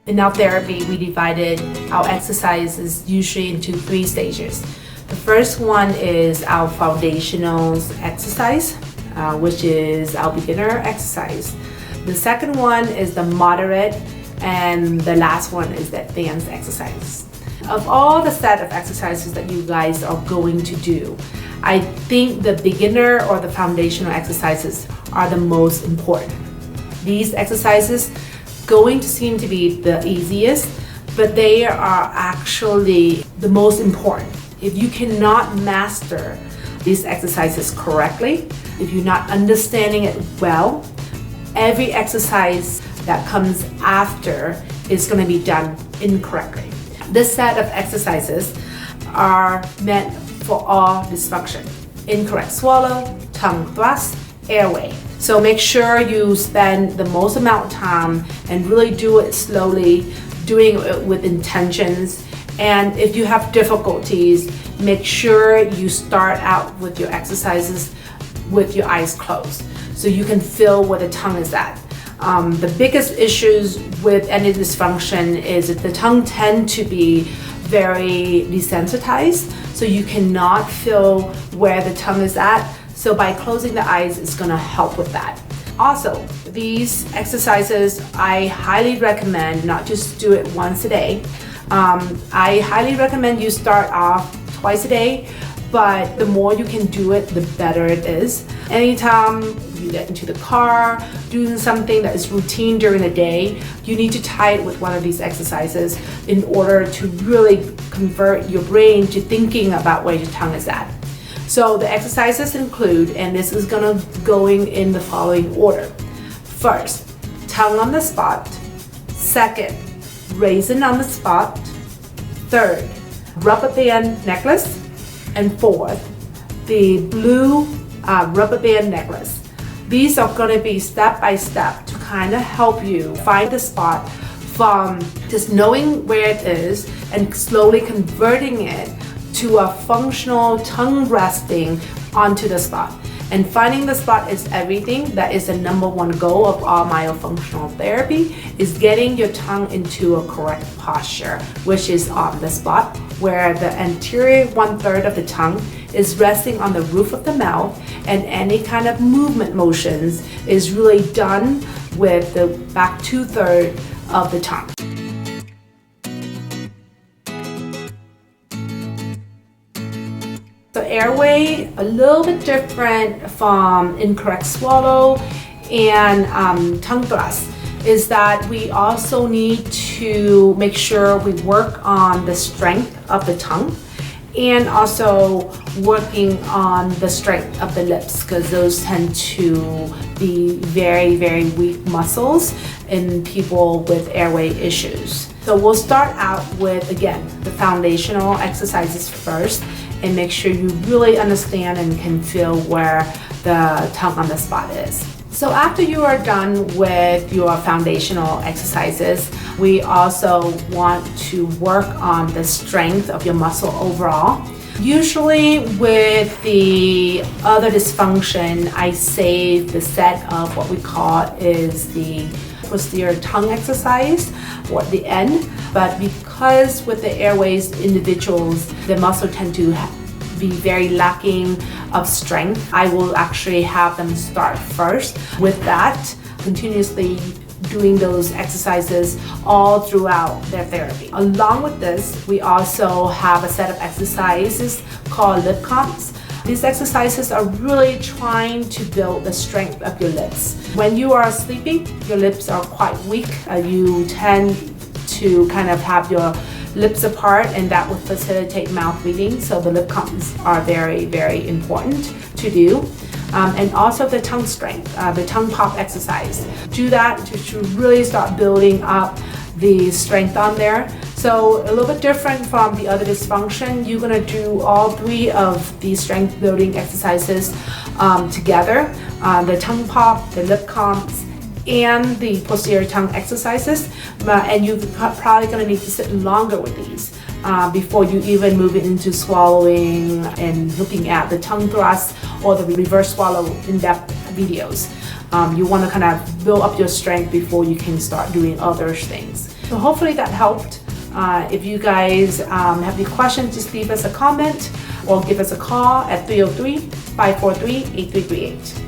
In our therapy, we divided our exercises usually into 3 stages. The first one is our foundational exercise, which is our beginner exercise. The second one is the moderate, and the last one is the advanced exercise. Of all the set of exercises that you guys are going to do, I think the beginner or the foundational exercises are the most important. These exercises going to seem to be the easiest, but they are actually the most important. If you cannot master these exercises correctly, if you're not understanding it well, every exercise that comes after is going to be done incorrectly. This set of exercises are meant for all dysfunction: incorrect swallow, tongue thrust, airway. So make sure you spend the most amount of time and really do it slowly, doing it with intentions. And if you have difficulties, make sure you start out with your exercises with your eyes closed so you can feel where the tongue is at. The biggest issues with any dysfunction is that the tongue tends to be very desensitized, so you cannot feel where the tongue is at. So by closing the eyes, it's going to help with that. Also, these exercises, I highly recommend not just do it once a day. I highly recommend you start off twice a day, but the more you can do it, the better it is. Anytime you get into the car, doing something that is routine during the day, you need to tie it with one of these exercises in order to really convert your brain to thinking about where your tongue is at. So the exercises include, and this is going in the following order. First, tongue on the spot. Second, raisin on the spot. Third, rubber band necklace. And fourth, the blue rubber band necklace. These are going to be step by step to kind of help you find the spot from just knowing where it is and slowly converting it to a functional tongue resting onto the spot. And finding the spot is everything. That is the number one goal of all myofunctional therapy, is getting your tongue into a correct posture, which is on the spot where the anterior 1/3 of the tongue is resting on the roof of the mouth, and any kind of movement motions is really done with the back 2/3 of the tongue. So airway, a little bit different from incorrect swallow and tongue thrust, is that we also need to make sure we work on the strength of the tongue and also working on the strength of the lips, because those tend to be very, very weak muscles in people with airway issues. So we'll start out with, again, the foundational exercises first, and make sure you really understand and can feel where the tongue on the spot is. So after you are done with your foundational exercises, we also want to work on the strength of your muscle overall. Usually with the other dysfunction, I save the set of what we call is the posterior tongue exercise or the end, but because with the airways individuals, the muscle tend to be very lacking of strength, I will actually have them start first with that, continuously doing those exercises all throughout their therapy. Along with this, we also have a set of exercises called lip comps. These exercises are really trying to build the strength of your lips. When you are sleeping, your lips are quite weak. You tend to kind of have your lips apart, and that will facilitate mouth breathing. So the lip comps are very, very important to do. And also the tongue strength, the tongue pop exercise. Do that to really start building up the strength on there. So a little bit different from the other dysfunction, you're gonna do all 3 of these strength building exercises together. The tongue pop, the lip comps, and the posterior tongue exercises. And you're probably gonna need to sit longer with these before you even move it into swallowing and looking at the tongue thrust or the reverse swallow in depth videos. You want to kind of build up your strength before you can start doing other things. So hopefully that helped. If you guys have any questions, just leave us a comment or give us a call at 303-543-8338.